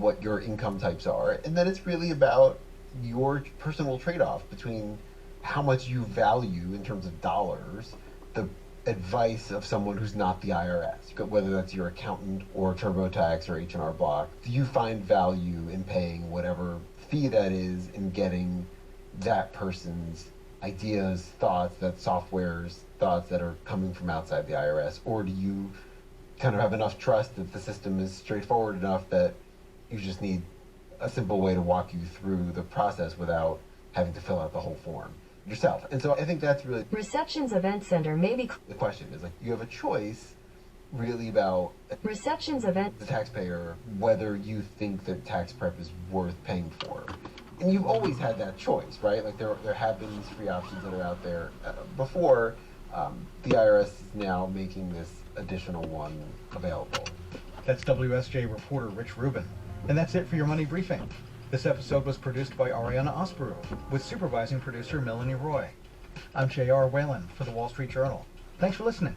what your income types are, and then it's really about your personal trade-off between how much you value in terms of dollars the advice of someone who's not the IRS, whether that's your accountant or TurboTax or H&R Block. Do you find value in paying whatever fee that is in getting that person's ideas, thoughts, that software's thoughts that are coming from outside the IRS? Or do you kind of have enough trust that the system is straightforward enough that you just need a simple way to walk you through the process without having to fill out the whole form yourself? And so I think that's really Reception's Event Center may be the question. Is like, you have a choice really about Reception's Event the taxpayer whether you think that tax prep is worth paying for. And you've always had that choice, right? Like there have been these free options that are out there before. The IRS is now making this additional one available. That's WSJ reporter Rich Rubin. And that's it for your Money Briefing. This episode was produced by Ariana Osperu with supervising producer Melanie Roy. I'm J.R. Whalen for the Wall Street Journal. Thanks for listening.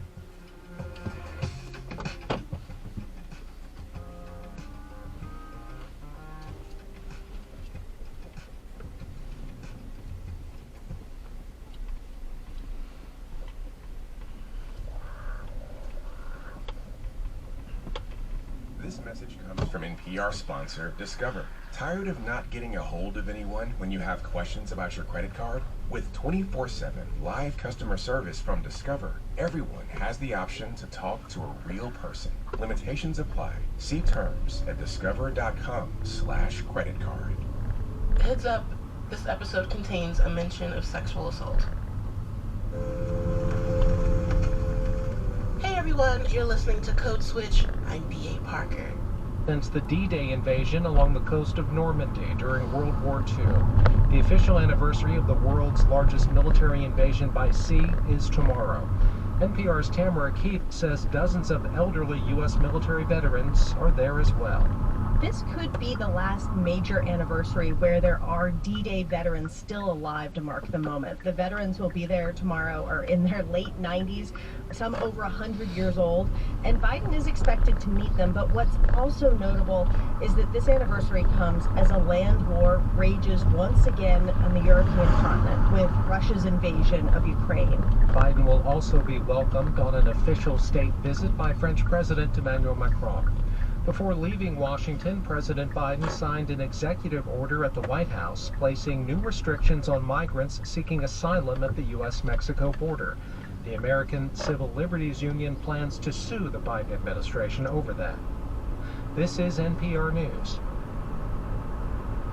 This message comes from NPR sponsor Discover. Tired of not getting a hold of anyone when you have questions about your credit card? With 24/7 live customer service from Discover, everyone has the option to talk to a real person. Limitations apply. See terms at discover.com/creditcard. Heads up, this episode contains a mention of sexual assault. Hey everyone, you're listening to Code Switch. I'm B.A. Parker. Since the D-Day invasion along the coast of Normandy during World War II. The official anniversary of the world's largest military invasion by sea is tomorrow. NPR's Tamara Keith says dozens of elderly U.S. military veterans are there as well. This could be the last major anniversary where there are D-Day veterans still alive to mark the moment. The veterans will be there tomorrow are in their late 90s, some over 100 years old, and Biden is expected to meet them. But what's also notable is that this anniversary comes as a land war rages once again on the European continent with Russia's invasion of Ukraine. Biden will also be welcomed on an official state visit by French President Emmanuel Macron. Before leaving Washington, President Biden signed an executive order at the White House placing new restrictions on migrants seeking asylum at the U.S.-Mexico border. The American Civil Liberties Union plans to sue the Biden administration over that. This is NPR News.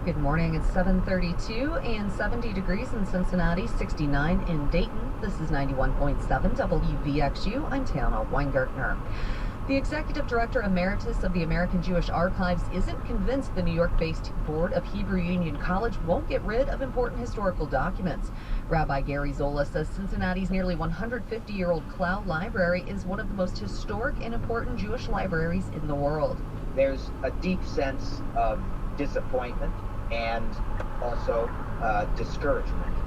Good morning. It's 7:32 and 70 degrees in Cincinnati, 69 in Dayton. This is 91.7 WVXU. I'm Tana Weingartner. The executive director emeritus of the American Jewish Archives isn't convinced the New York-based Board of Hebrew Union College won't get rid of important historical documents. Rabbi Gary Zola says Cincinnati's nearly 150-year-old Cloud Library is one of the most historic and important Jewish libraries in the world. There's a deep sense of disappointment and also discouragement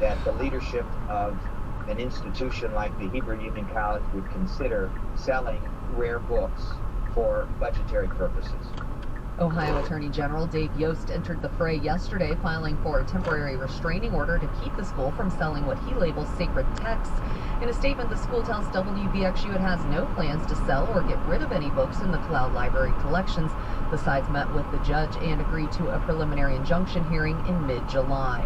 that the leadership of an institution like the Hebrew Union College would consider selling rare books for budgetary purposes. Ohio Attorney General Dave Yost entered the fray yesterday, filing for a temporary restraining order to keep the school from selling what he labels sacred texts. In a statement, the school tells WVXU it has no plans to sell or get rid of any books in the Cloud Library collections. The sides met with the judge and agreed to a preliminary injunction hearing in mid-July.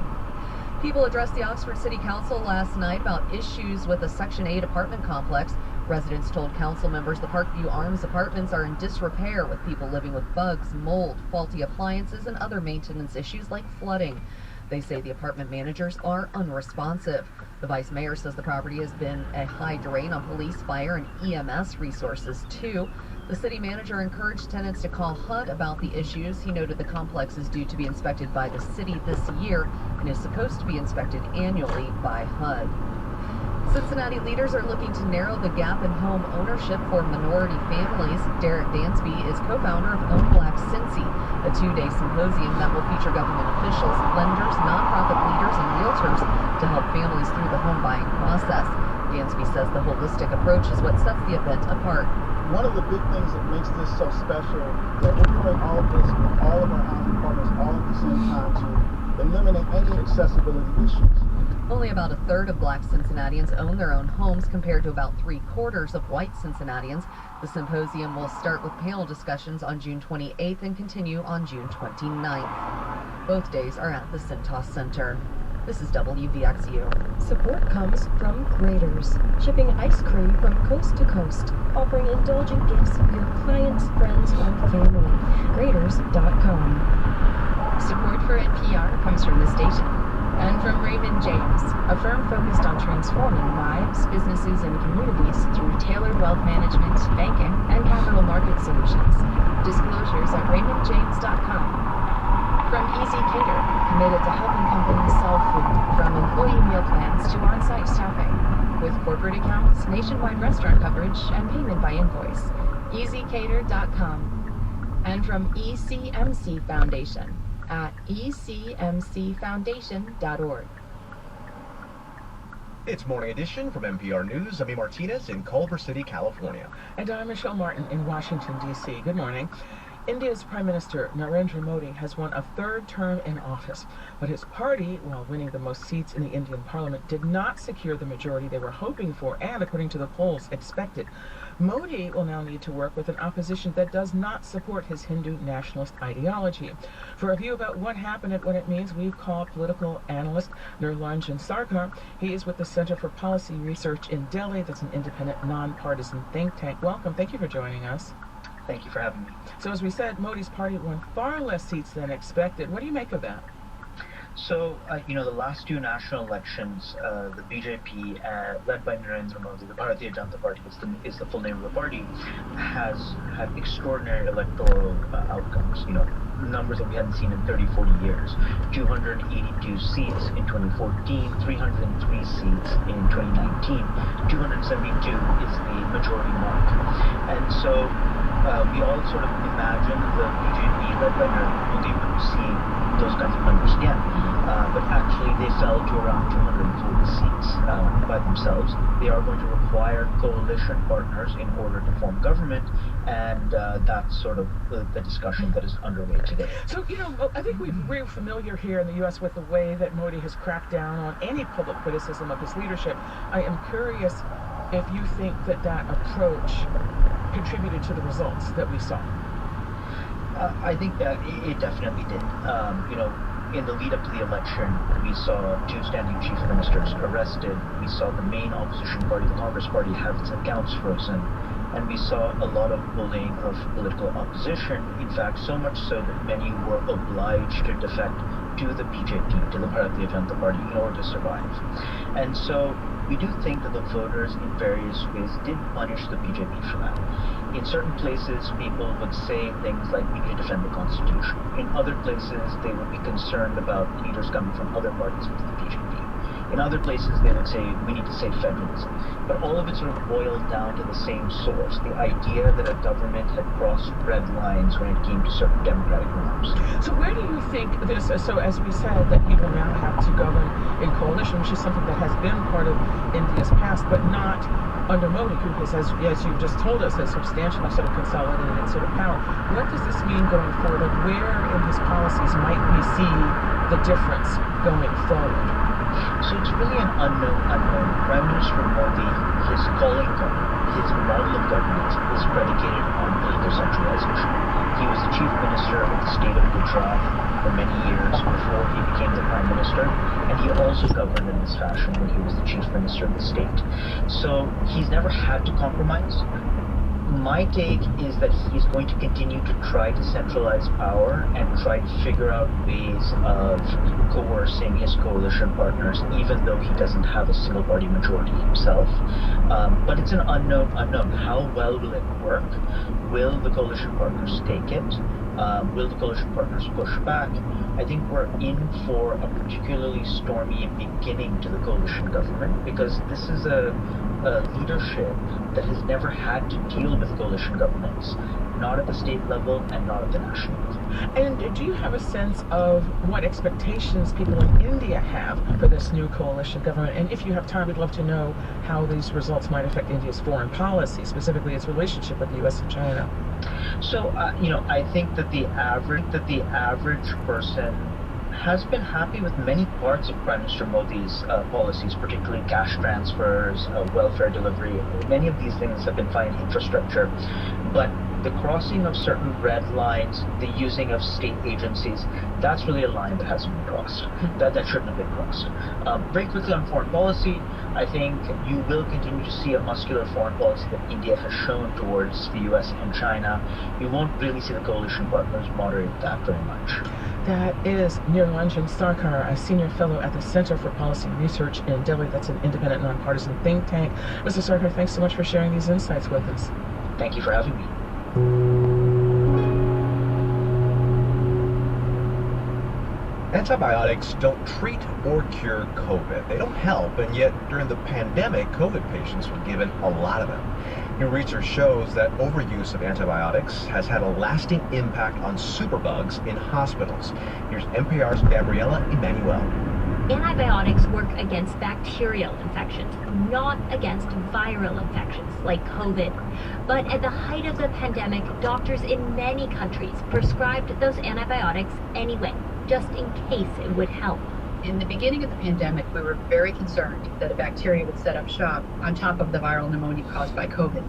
People addressed the Oxford City Council last night about issues with a Section 8 apartment complex. Residents told council members the Parkview Arms apartments are in disrepair, with people living with bugs, mold, faulty appliances, and other maintenance issues like flooding. They say the apartment managers are unresponsive. The vice mayor says the property has been a high drain on police, fire, and EMS resources, too. The city manager encouraged tenants to call HUD about the issues. He noted the complex is due to be inspected by the city this year and is supposed to be inspected annually by HUD. Cincinnati leaders are looking to narrow the gap in home ownership for minority families. Derek Dansby is co-founder of Own Black Cincy, a two-day symposium that will feature government officials, lenders, nonprofit leaders, and realtors to help families through the home buying process. Dansby says the holistic approach is what sets the event apart. one of the big things that makes this so special is that we're doing all of this with all of our housing partners all at the same time to eliminate any accessibility issues. Only about a third of Black Cincinnatians own their own homes compared to about 3/4 of white Cincinnatians. The symposium will start with panel discussions on June 28th and continue on June 29th. Both days are at the Cintas Center. This is WVXU. Support comes from Graders, shipping ice cream from coast to coast, offering indulgent gifts for your clients, friends, or family. Graders.com. Support for NPR comes from the station and from Raymond James, a firm focused on transforming lives, businesses, and communities through tailored wealth management, banking, and capital market solutions. Disclosures at raymondjames.com. From Easy Cater, committed to helping companies solve food, from employee meal plans to on-site staffing, with corporate accounts, nationwide restaurant coverage, and payment by invoice. EasyCater.com. And from ECMC Foundation at ecmcfoundation.org. It's Morning Edition from NPR News. I'm Martinez in Culver City, California. And I'm Michelle Martin in Washington, D.C. Good morning. India's Prime Minister Narendra Modi has won a third term in office, but his party, while winning the most seats in the Indian parliament, did not secure the majority they were hoping for and, according to the polls, expected. Modi will now need to work with an opposition that does not support his Hindu nationalist ideology. For a view about what happened and what it means, we've called political analyst Nirlanjan Sarkar. He is with the Center for Policy Research in Delhi. That's an independent, nonpartisan think tank. Welcome. Thank you for joining us. Thank you for having me. So as we said, Modi's party won far less seats than expected. What do you make of that? So, the last two national elections, the BJP, led by Narendra Modi, the Bharatiya Janata Party is the full name of the party, has had extraordinary electoral outcomes. Numbers that we hadn't seen in 30, 40 years. 282 seats in 2014, 303 seats in 2019. 272 is the majority mark. And so we all sort of imagine the BJP led by Narendra Modi would receive those kinds of numbers again. But actually they fell to around 240 seats by themselves. They are going to require coalition partners in order to form government, and that's sort of the discussion that is underway today. So, I think we're familiar here in the U.S. with the way that Modi has cracked down on any public criticism of his leadership. I am curious if you think that approach contributed to the results that we saw. I think that it definitely did. In the lead up to the election, we saw two standing chief ministers arrested. We saw the main opposition party, the Congress Party, have its accounts frozen. And we saw a lot of bullying of political opposition. In fact, so much so that many were obliged to defect to the BJP, to the Bharatiya Janata Party, in order to survive. And so we do think that the voters in various ways did punish the BJP for that. In certain places, people would say things like, we need to defend the Constitution. In other places, they would be concerned about leaders coming from other parties with the BJP. In other places, they would say, we need to save federalism. But all of it sort of boiled down to the same source, the idea that a government had crossed red lines when it came to certain democratic norms. So where do you think this, so as we said, that people now have to govern in coalition, which is something that has been part of India's past, but not under Modi, who has, as you just told us, has substantially sort of consolidated its sort of power. What does this mean going forward? Like, where in his policies might we see the difference going forward? So it's really an unknown. Prime Minister Modi, his calling government, his model of governance is predicated on political centralization. He was the chief minister of the state of Gujarat for many years before he became the prime minister, and he also governed in this fashion when he was the chief minister of the state. So he's never had to compromise. My take is that he's going to continue to try to centralize power and try to figure out ways of coercing his coalition partners, even though he doesn't have a single party majority himself. But it's an unknown. How well will it work? Will the coalition partners take it? Will the coalition partners push back? I think we're in for a particularly stormy beginning to the coalition government, because this is a leadership that has never had to deal with coalition governments. not at the state level and not at the national level. And do you have a sense of what expectations people in India have for this new coalition government? And if you have time, we'd love to know how these results might affect India's foreign policy, specifically its relationship with the U.S. and China. So, I think that the average person has been happy with many parts of Prime Minister Modi's policies, particularly cash transfers, welfare delivery. Many of these things have been fine, infrastructure. But the crossing of certain red lines, the using of state agencies, that's really a line that hasn't been crossed. That shouldn't have been crossed. Very quickly on foreign policy, I think you will continue to see a muscular foreign policy that India has shown towards the US and China. You won't really see the coalition partners moderate that very much. That is Niranjan Sarkar, a senior fellow at the Center for Policy Research in Delhi. That's an independent, nonpartisan think tank. Mr. Sarkar, thanks so much for sharing these insights with us. Thank you for having me. Antibiotics don't treat or cure COVID. They don't help, and yet during the pandemic, COVID patients were given a lot of them. New research shows that overuse of antibiotics has had a lasting impact on superbugs in hospitals. Here's NPR's Gabriela Emanuel. Antibiotics work against bacterial infections, not against viral infections like COVID. But at the height of the pandemic, doctors in many countries prescribed those antibiotics anyway, just in case it would help. In the beginning of the pandemic, we were very concerned that a bacteria would set up shop on top of the viral pneumonia caused by COVID.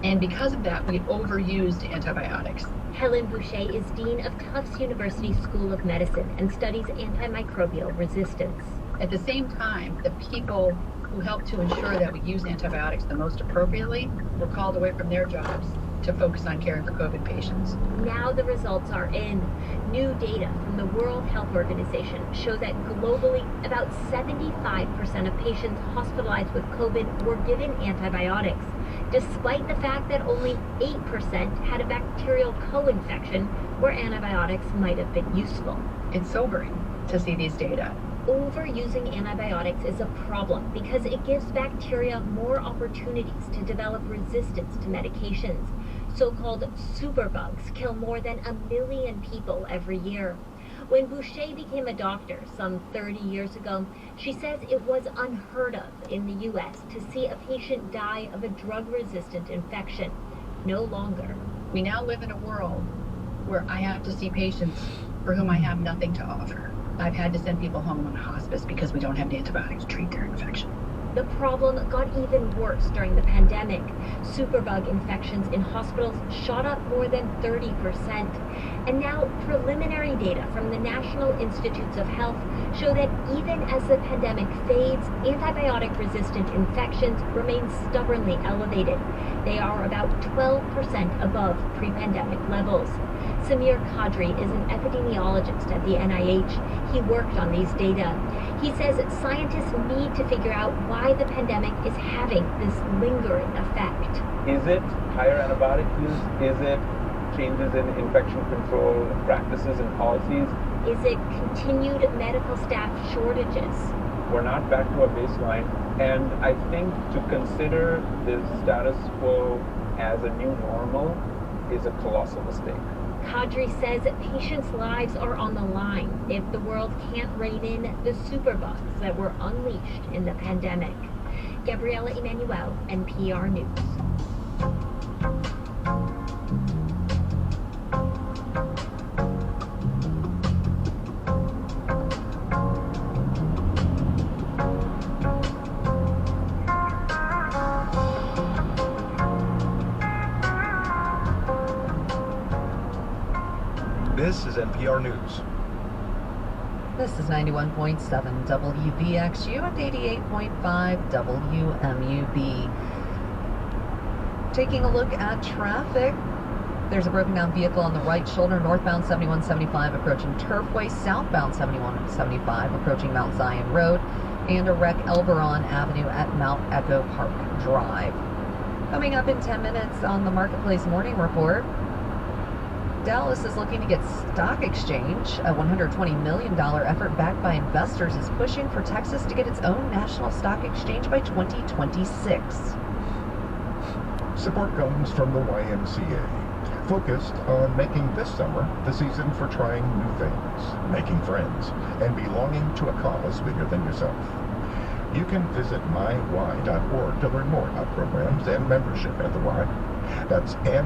And because of that, we overused antibiotics. Helen Boucher is Dean of Tufts University School of Medicine and studies antimicrobial resistance. At the same time, the people who helped to ensure that we use antibiotics the most appropriately were called away from their jobs to focus on caring for COVID patients. Now the results are in. New data from the World Health Organization show that globally, about 75% of patients hospitalized with COVID were given antibiotics, despite the fact that only 8% had a bacterial co-infection where antibiotics might have been useful. It's sobering to see these data. Overusing antibiotics is a problem because it gives bacteria more opportunities to develop resistance to medications. So-called superbugs kill more than 1 million people every year. When Boucher became a doctor some 30 years ago, she says it was unheard of in the U.S. to see a patient die of a drug-resistant infection. No longer. We now live in a world where I have to see patients for whom I have nothing to offer. I've had to send people home on hospice because we don't have the antibiotics to treat their infection. The problem got even worse during the pandemic. Superbug infections in hospitals shot up more than 30%. And now preliminary data from the National Institutes of Health show that even as the pandemic fades, antibiotic-resistant infections remain stubbornly elevated. They are about 12% above pre-pandemic levels. Samir Kadri is an epidemiologist at the NIH. He worked on these data. He says scientists need to figure out why the pandemic is having this lingering effect. Is it higher antibiotic use? Is it changes in infection control practices and policies? Is it continued medical staff shortages? We're not back to a baseline, and I think to consider the status quo as a new normal is a colossal mistake. Kadri says patients' lives are on the line if the world can't rein in the superbugs that were unleashed in the pandemic. Gabriela Emanuel, NPR News. This is NPR News. This is 91.7 WBXU and 88.5 WMUB. Taking a look at traffic. There's a broken down vehicle on the right shoulder, northbound 7175 approaching Turfway, southbound 7175 approaching Mount Zion Road, and a wreck Elberon Avenue at Mount Echo Park Drive. Coming up in 10 minutes on the Marketplace Morning Report, Dallas is looking to get stock exchange. A $120 million effort backed by investors is pushing for Texas to get its own national stock exchange by 2026. Support comes from the YMCA. focused on making this summer the season for trying new things, making friends, and belonging to a cause bigger than yourself. You can visit myyy.org to learn more about programs and membership at the Y. That's myyy.org.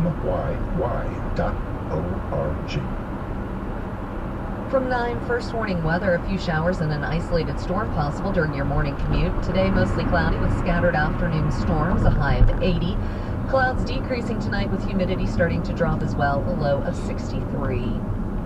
From 9, first warning weather, a few showers and an isolated storm possible during your morning commute. Today, mostly cloudy with scattered afternoon storms, a high of 80. Clouds decreasing tonight with humidity starting to drop as well, a low of 63.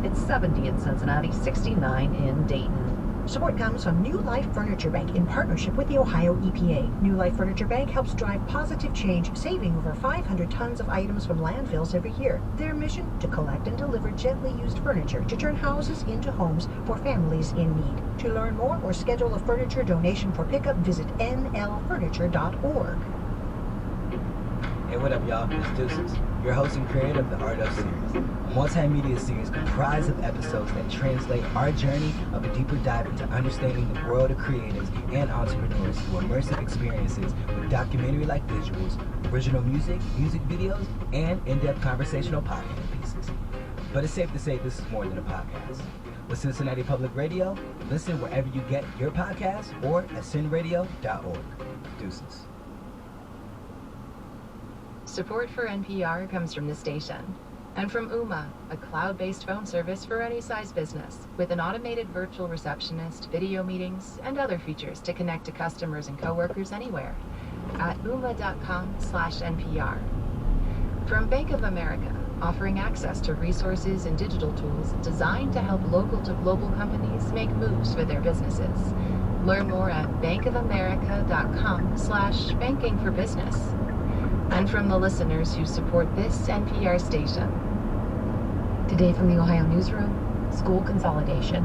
It's 70 in Cincinnati, 69 in Dayton. Support comes from New Life Furniture Bank in partnership with the Ohio EPA. New Life Furniture Bank helps drive positive change, saving over 500 tons of items from landfills every year. Their mission? To collect and deliver gently used furniture to turn houses into homes for families in need. To learn more or schedule a furniture donation for pickup, visit nlfurniture.org. Hey, what up, y'all? It's Deuces, your host and creator of the Art of Series, a multimedia series comprised of episodes that translate our journey of a deeper dive into understanding the world of creators and entrepreneurs through immersive experiences with documentary-like visuals, original music, music videos, and in-depth conversational podcast pieces. But it's safe to say this is more than a podcast. With Cincinnati Public Radio, listen wherever you get your podcasts or at cinradio.org. Deuces. Support for NPR comes from this station and from Ooma, a cloud-based phone service for any size business with an automated virtual receptionist, video meetings, and other features to connect to customers and coworkers anywhere at ooma.com/NPR. From Bank of America, offering access to resources and digital tools designed to help local to global companies make moves for their businesses. Learn more at bankofamerica.com/banking-for-business. And from the listeners who support this NPR station. Today from the Ohio Newsroom, school consolidation.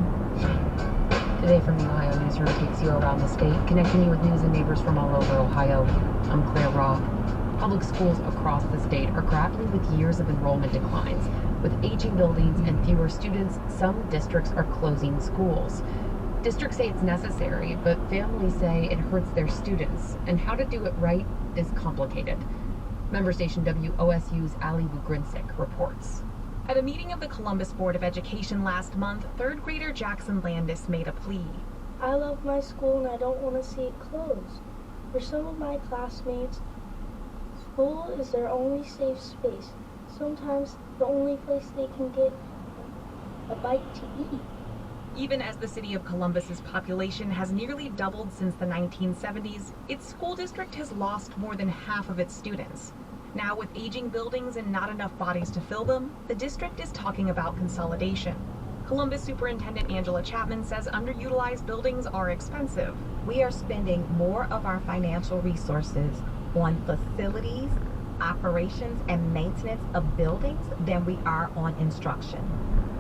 Today from the Ohio Newsroom takes you around the state, connecting you with news and neighbors from all over Ohio. I'm Claire Roth. Public schools across the state are grappling with years of enrollment declines. With aging buildings and fewer students, some districts are closing schools. Districts say it's necessary, but families say it hurts their students, and how to do it right is complicated. Member station WOSU's Ali Bugrinsik reports. At a meeting of the Columbus Board of Education last month, third grader Jackson Landis made a plea. I love my school and I don't want to see it close. For some of my classmates, school is their only safe space. Sometimes the only place they can get a bite to eat. Even as the city of Columbus's population has nearly doubled since the 1970s, its school district has lost more than half of its students. Now, with aging buildings and not enough bodies to fill them, the district is talking about consolidation. Columbus Superintendent Angela Chapman says underutilized buildings are expensive. We are spending more of our financial resources on facilities, operations, and maintenance of buildings than we are on instruction.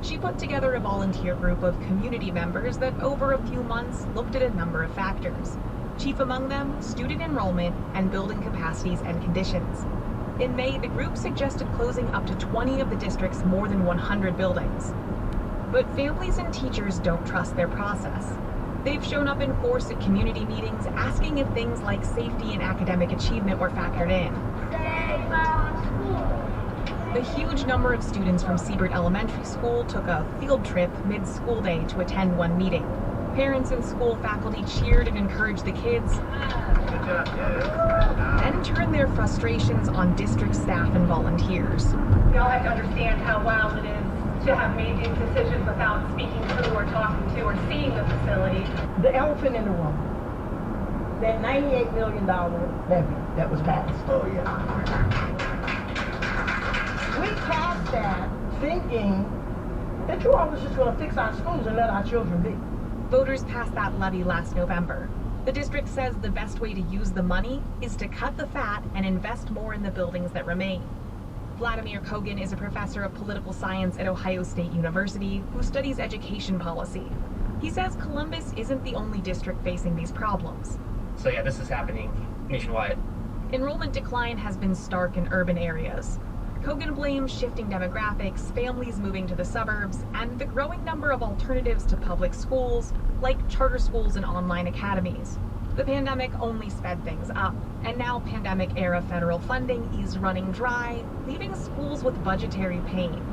She put together a volunteer group of community members that over a few months looked at a number of factors. Chief among them, student enrollment and building capacities and conditions. In May, the group suggested closing up to 20 of the district's more than 100 buildings. But families and teachers don't trust their process. They've shown up in force at community meetings asking if things like safety and academic achievement were factored in. The huge number of students from Siebert Elementary School took a field trip mid-school day to attend one meeting. Parents and school faculty cheered and encouraged the kids, then turned their frustrations on district staff and volunteers. We all have to understand how wild it is to have made these decisions without speaking to or talking to or seeing the facility. The elephant in the room, that $98 million levy that was passed. Oh, yeah. We passed that thinking that you all was just going to fix our schools and let our children be. Voters passed that levy last November. The district says the best way to use the money is to cut the fat and invest more in the buildings that remain. Vladimir Kogan is a professor of political science at Ohio State University who studies education policy. He says Columbus isn't the only district facing these problems. So yeah, this is happening nationwide. Enrollment decline has been stark in urban areas. Kogan blames shifting demographics, families moving to the suburbs, and the growing number of alternatives to public schools, like charter schools and online academies. The pandemic only sped things up, And now pandemic-era federal funding is running dry, leaving schools with budgetary pain.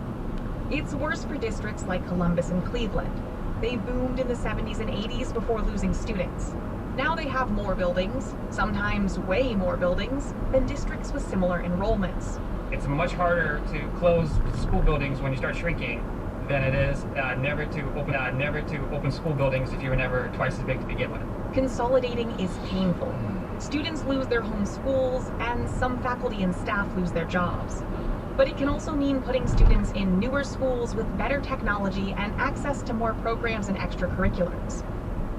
It's worse for districts like Columbus and Cleveland. They boomed in the 70s and 80s before losing students. Now they have more buildings, sometimes way more buildings, than districts with similar enrollments. It's much harder to close school buildings when you start shrinking than it is never to open school buildings if you were never twice as big to begin with. Consolidating is painful. Students lose their home schools, and some faculty and staff lose their jobs. But it can also mean putting students in newer schools with better technology and access to more programs and extracurriculars.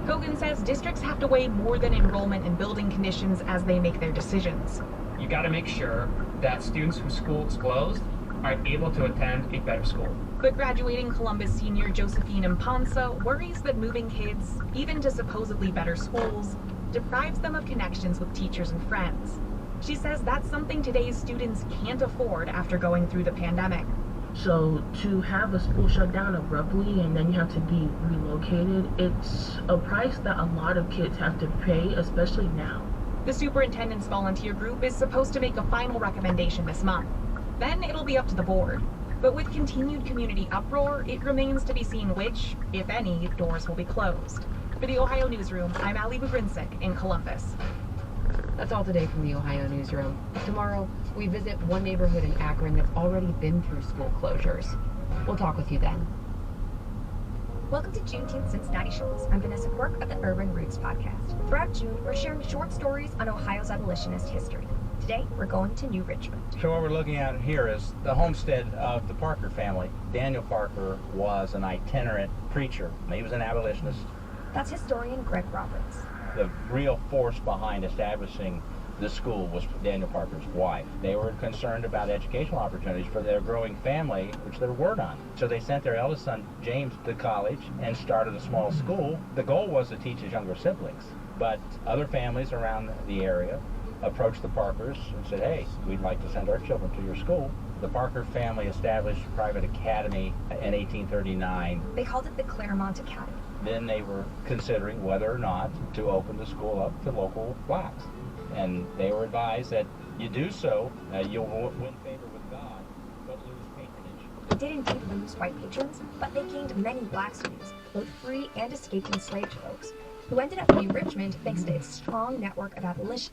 Kogan says districts have to weigh more than enrollment and building conditions as they make their decisions. You got to make sure that students whose school is closed are able to attend a better school. But graduating Columbus senior Josephine Impansa worries that moving kids, even to supposedly better schools, deprives them of connections with teachers and friends. She says that's something today's students can't afford after going through the pandemic. So to have a school shut down abruptly and then you have to be relocated, it's a price that a lot of kids have to pay, especially now. The superintendent's volunteer group is supposed to make a final recommendation this month. Then it'll be up to the board. But with continued community uproar, it remains to be seen which, if any, doors will be closed. For the Ohio Newsroom, I'm Ali Bugrinsik in Columbus. That's all today from the Ohio Newsroom. Tomorrow, we visit one neighborhood in Akron that's already been through school closures. We'll talk with you then. Welcome to Juneteenth Cincinnati Shows. I'm Vanessa Quirk of the Urban Roots podcast. Throughout June, we're sharing short stories on Ohio's abolitionist history. Today, we're going to New Richmond. So what we're looking at here is the homestead of the Parker family. Daniel Parker was an itinerant preacher. He was an abolitionist. That's historian Greg Roberts. The real force behind establishing the school was Daniel Parker's wife. They were concerned about educational opportunities for their growing family, which there were none. So they sent their eldest son, James, to college and started a small school. The goal was to teach his younger siblings. But other families around the area approached the Parkers and said, hey, we'd like to send our children to your school. The Parker family established a private academy in 1839. They called it the Claremont Academy. Then they were considering whether or not to open the school up to local blacks. And they were advised that you do so, you'll win favor with God, but lose patronage. It did indeed lose white patrons, but they gained many black students, both free and escaped enslaved folks, who ended up in New Richmond thanks to its strong network of abolition.